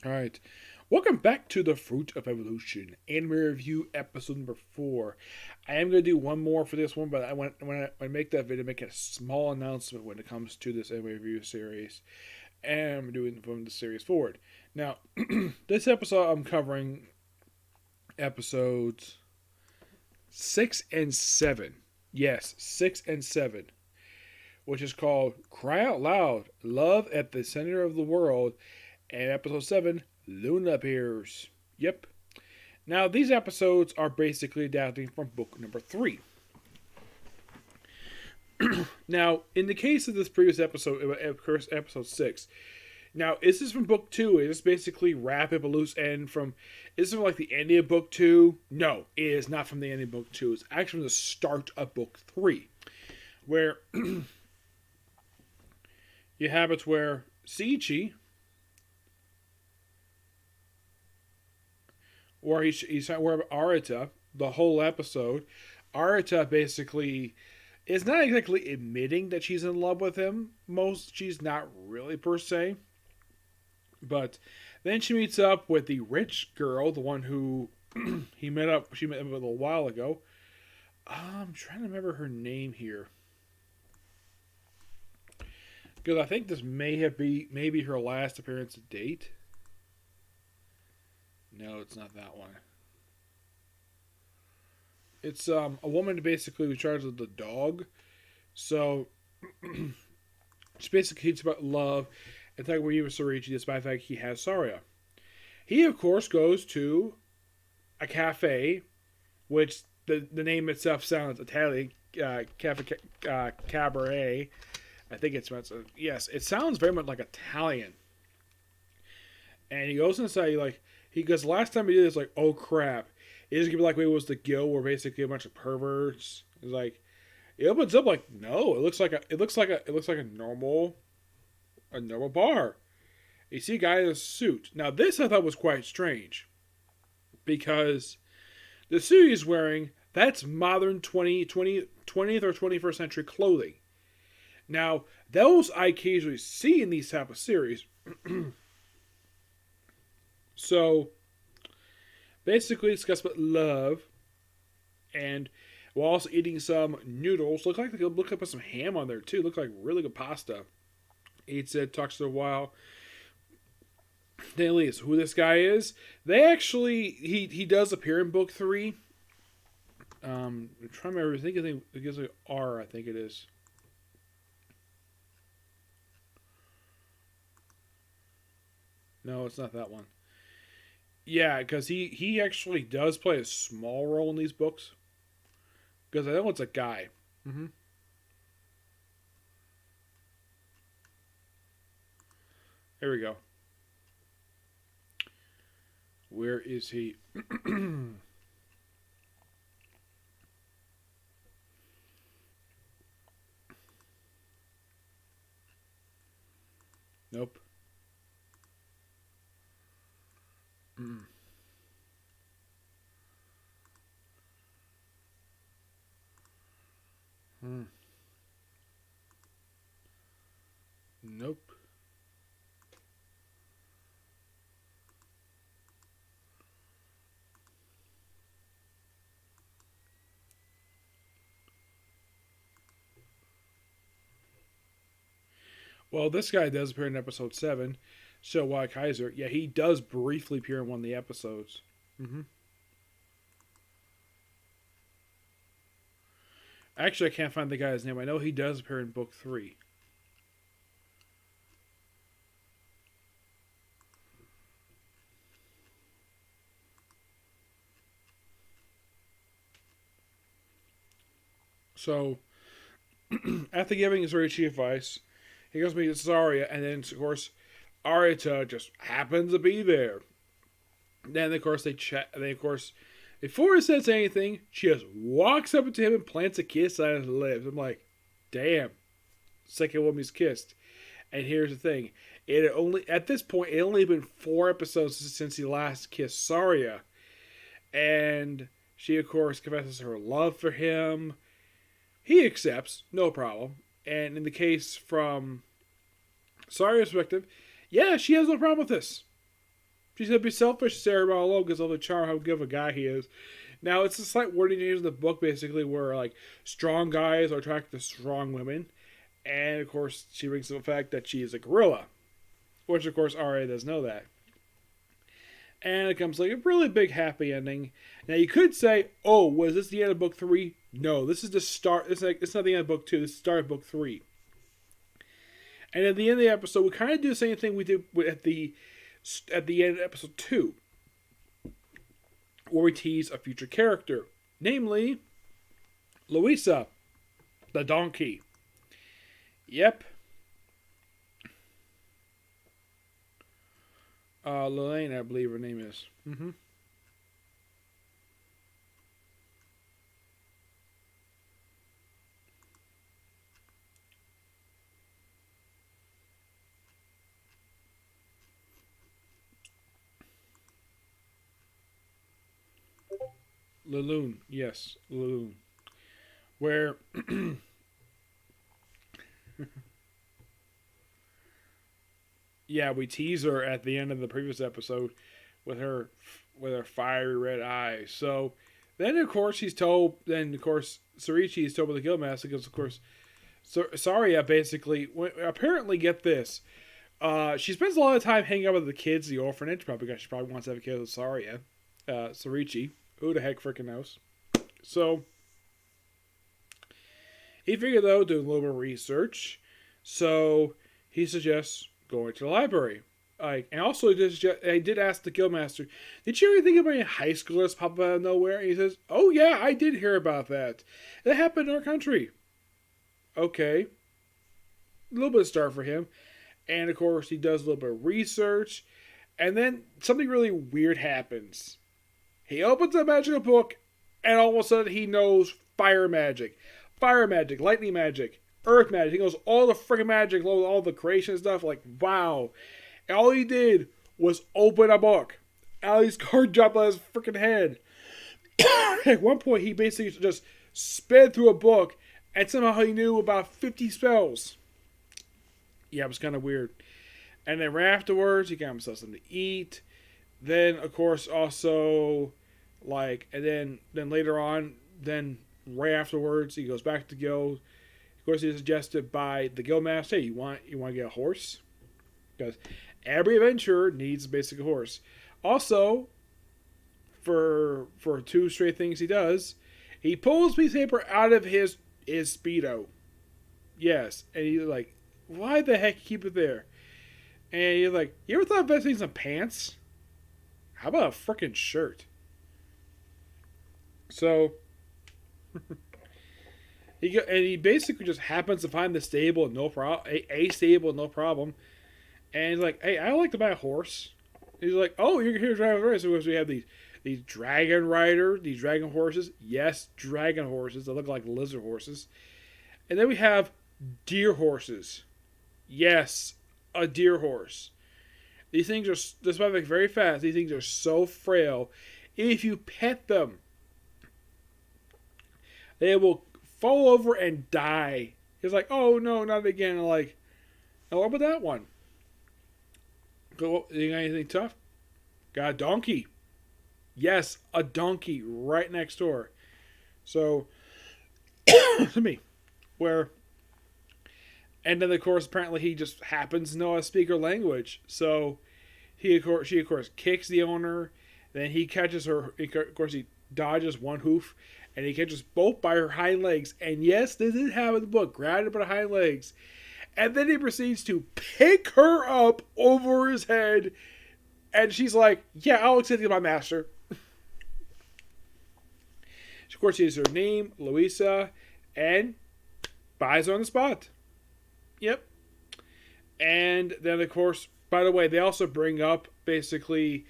Alright. Welcome back to the Fruit of Evolution Anime Review episode number 4. I am going to do one more for this one, but when I make that video, make a small announcement when it comes to this anime review series. And I'm doing from the series forward. Now, this episode I'm covering episodes 6 and 7. Yes, 6 and 7. Which is called Cry Out Loud, Love at the Center of the World. And episode 7, Luna appears. Yep. Now, these episodes are basically adapting from book number 3. Now, in the case of this previous episode, of course, episode 6, now, is this from book 2? Is this basically wrap up a loose end from... Is this like the ending of book 2? No, it is not from the ending of book 2. It's actually from the start of book 3. Where... you have it where Seiichi... where he's where Arata, the whole episode, Arata basically is not exactly admitting that she's in love with him. She's not really per se. But then she meets up with the rich girl, the one who she met up with a little while ago. I'm trying to remember her name here. Because I think this maybe her last appearance to date. No, it's not that one. It's a woman basically who's charged with the dog. So, she basically keeps about love and talking about you with Sorichi, despite the fact he has Saria. He, of course, goes to a cafe, which the name itself sounds Italian. Cabaret. I think it's yes, it sounds very much like Italian. And he goes inside, he goes, last time he did this, like, oh crap. It is gonna be like maybe it was the Guild where basically a bunch of perverts. It's like it opens up like no, it looks like a normal bar. You see a guy in a suit. Now this I thought was quite strange. Because the suit he's wearing, that's modern 20th or 21st century clothing. Now, those I occasionally see in these type of series. So, basically discuss about love, and while also eating some noodles. Look up at some ham on there too. Look like really good pasta. Eats it, talks for a while. Then leaves. Who this guy is? They actually he does appear in book 3. I'm trying to remember. I think it gives like R. I think it is. No, it's not that one. Yeah, because he actually does play a small role in these books. Because I know it's a guy. Mm-hmm. Here we go. Where is he? Nope. Mm. Mm. Nope. Well, this guy does appear in episode 7. So, why Kaiser? Yeah, he does briefly appear in one of the episodes. Mm-hmm. Actually, I can't find the guy's name. I know he does appear in book 3. So, after giving his very chief advice, he goes to meet Saria, and then, of course, Arita just happens to be there. Then, of course, they chat. And then, of course, before he says anything, she just walks up to him and plants a kiss on his lips. I'm like, damn. Second woman he's kissed. And here's the thing. At this point, it only been 4 episodes since he last kissed Saria. And she, of course, confesses her love for him. He accepts, no problem. And in the case from Saria's perspective, yeah, she has no problem with this. She said, "Be selfish, Sarah alone, because of the charm how good of a guy he is." Now, it's a slight wording change in the book, basically, where like strong guys are attracted to strong women, and of course, she brings up the fact that she is a gorilla, which of course Arya does know that. And it comes like a really big happy ending. Now you could say, "Oh, was this the end of book 3?" No, this is the start. It's not the end of book 2. This is the start of book 3. And at the end of the episode, we kind of do the same thing we did at the end of episode 2, where we tease a future character, namely Louisa, the donkey. Yep. Lelaine, I believe her name is. Mm-hmm. Laloon, yes, Laloon. Where yeah, we tease her at the end of the previous episode with her fiery red eyes. So then, of course, she's told. Then, of course, Sorichi is told by the Guildmaster because, of course, Saria basically apparently get this. She spends a lot of time hanging out with the kids, the orphanage, probably because she probably wants to have a kid with Saria, Sorichi. Who the heck freaking knows? So he figured though, doing a little bit of research, so he suggests going to the library. And also, I did ask the Guildmaster, did you ever think about any high schoolers pop up out of nowhere? And he says, "Oh yeah, I did hear about that. That happened in our country." Okay, a little bit of start for him, and of course he does a little bit of research, and then something really weird happens. He opens a magical book, and all of a sudden he knows fire magic, lightning magic, earth magic. He knows all the freaking magic, all the creation stuff. Like, wow. And all he did was open a book. Ali's card dropped on his freaking head. At one point, he basically just sped through a book, and somehow he knew about 50 spells. Yeah, it was kind of weird. And then right afterwards, he got himself something to eat. Then, of course, also, and then later on, then right afterwards, he goes back to the guild. Of course, he's suggested by the guildmaster, "Hey, you want to get a horse?" Because every adventurer needs basically a horse. Also, for two straight things he does, he pulls piece of paper out of his Speedo. Yes, and he's like, "Why the heck keep it there?" And he's like, "You ever thought of investing in some pants? How about a freaking shirt?" So he basically just happens to find the stable, no problem, a stable, no problem. And he's like, "Hey, I'd like to buy a horse." He's like, "Oh, you're here to drive a race." So we have these dragon horses. Yes, dragon horses. They look like lizard horses. And then we have deer horses. Yes, a deer horse. These things are, despite being very fast, these things are so frail. If you pet them, they will fall over and die. He's like, "Oh no, not again." I'm like, "Oh, what about that one? You got anything tough?" "Got a donkey." Yes, a donkey right next door. So, to me, where, and then of course apparently he just happens to know how to speak her language. So she of course kicks the owner. Then he catches her. Of course he dodges one hoof, and he catches both by her hind legs. And yes, this did happen in the book. Grabbed her by the hind legs. And then he proceeds to pick her up over his head. And she's like, "Yeah, I'll accept you, my master." Of course, he has her name, Louisa, and buys her on the spot. Yep. And then, of course, by the way, they also bring up, basically,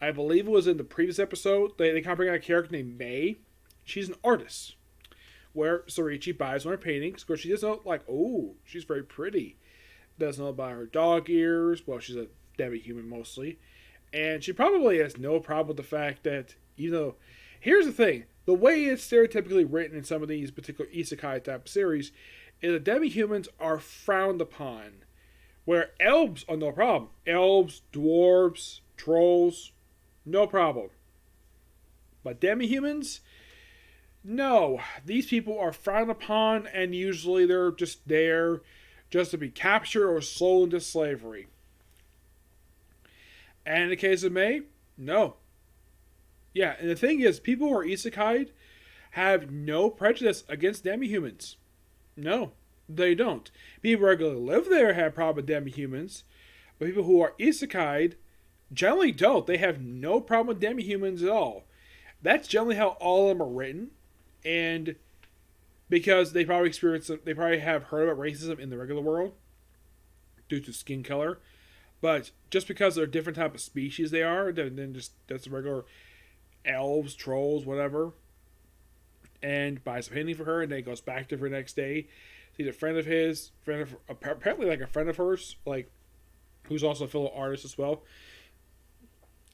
I believe it was in the previous episode, they kind of bring out a character named May. She's an artist. Where Sorichi buys one of her paintings. Of course, she doesn't know, like, oh, she's very pretty. Doesn't know about her dog ears. Well, she's a demi-human mostly. And she probably has no problem with the fact that, here's the thing. The way it's stereotypically written in some of these particular isekai type series is that demi-humans are frowned upon. Where elves are no problem. Elves, dwarves, trolls, no problem. But demi-humans, no. These people are frowned upon, and usually they're just there just to be captured or sold into slavery. And in the case of May, no. Yeah, and the thing is, people who are isekai have no prejudice against demi-humans. No, they don't. People who regularly live there have problem with demi-humans, but people who are isekai generally don't. They have no problem with demi-humans at all. That's generally how all of them are written, and because they probably have heard about racism in the regular world due to skin color, but just because they're a different type of species they are than just that's regular elves, trolls, whatever, and buys a painting for her, and then goes back to her next day. He's a friend of his, apparently like a friend of hers, like who's also a fellow artist as well.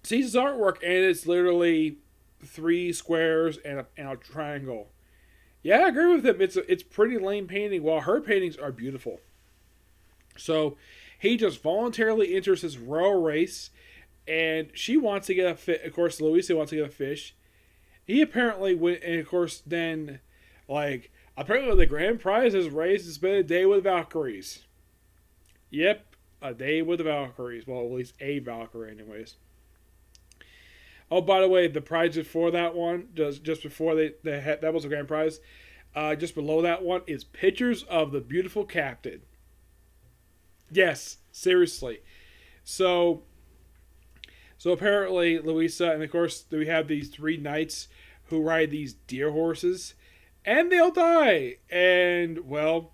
Sees his artwork, and it's literally 3 squares and a triangle. Yeah, I agree with him. It's pretty lame painting, while her paintings are beautiful. So he just voluntarily enters this royal race, and she wants to get a fish. Of course, Louisa wants to get a fish. He apparently went, and of course, then, like, apparently the grand prize is raised to spend a day with Valkyries. Yep, a day with the Valkyries. Well, at least a Valkyrie, anyways. Oh, by the way, the prizes for that one, just before that was the grand prize, just below that one is pictures of the beautiful captain. Yes, seriously. So apparently Louisa, and of course we have these 3 knights who ride these deer horses, and they'll die. And, well,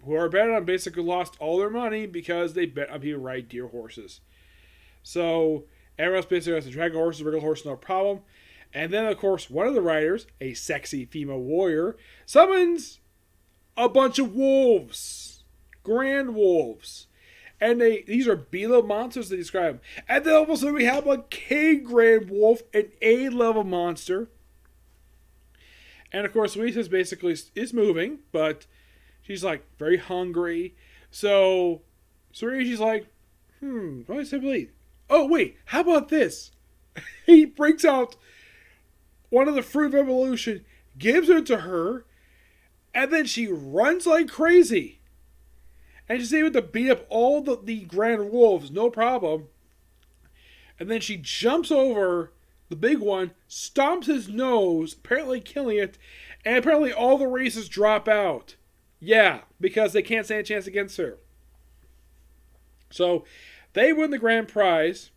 whoever bet on basically lost all their money because they bet on people ride deer horses. So everyone else basically has to drag a horse, regular horse, no problem. And then, of course, one of the riders, a sexy female warrior, summons a bunch of wolves. Grand wolves. And these are B-level monsters, they describe them. And then all of a sudden we have a K Grand Wolf, an A-level monster. And of course, Luisa's basically is moving, but she's like very hungry. So Suriji's like, what is it? Oh, wait, how about this? He breaks out one of the fruit of evolution, gives it to her, and then she runs like crazy. And she's able to beat up all the grand wolves, no problem. And then she jumps over the big one, stomps his nose, apparently killing it, and apparently all the races drop out. Yeah, because they can't stand a chance against her. So they win the grand prize.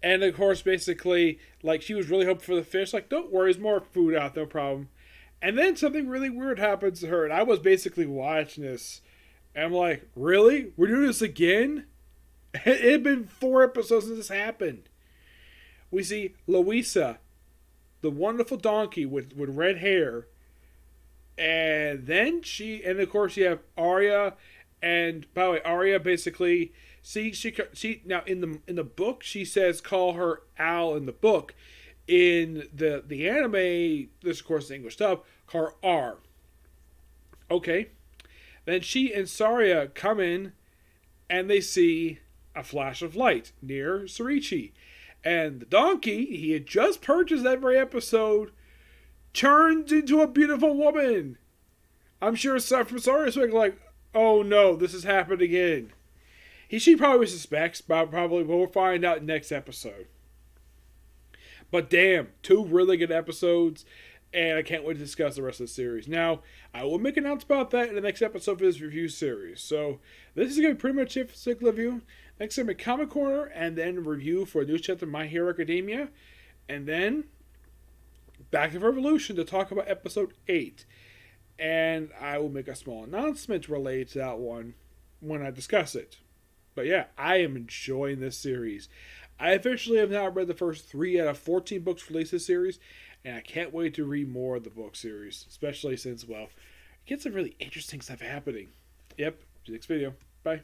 And of course, basically, like, she was really hoping for the fish. Like, don't worry, there's more food out, no problem. And then something really weird happens to her. And I was basically watching this. And I'm like, really? We're doing this again? It had been 4 episodes since this happened. We see Louisa, the wonderful donkey with red hair. And then and of course you have Arya. And by the way, Arya basically, she now in the book, she says call her Al in the book. In the anime, this of course is English dub, call her R. Okay. Then she and Saria come in, and they see a flash of light near Surichi. And the donkey he had just purchased that very episode turns into a beautiful woman. I'm sure from Saria's like, oh no, this has happened again. She probably suspects, but we'll find out next episode. But damn, 2 really good episodes. And I can't wait to discuss the rest of the series. Now, I will make an announcement about that in the next episode of this review series. So, this is going to be pretty much it for Cycle Review. Next time, a Comic Corner, and then review for a new chapter of My Hero Academia. And then, back to Revolution to talk about episode 8. And I will make a small announcement related to that one when I discuss it. But yeah, I am enjoying this series. I officially have now read the first 3 out of 14 books released this series. And I can't wait to read more of the book series, especially since, well, it gets some really interesting stuff happening. Yep, next video. Bye.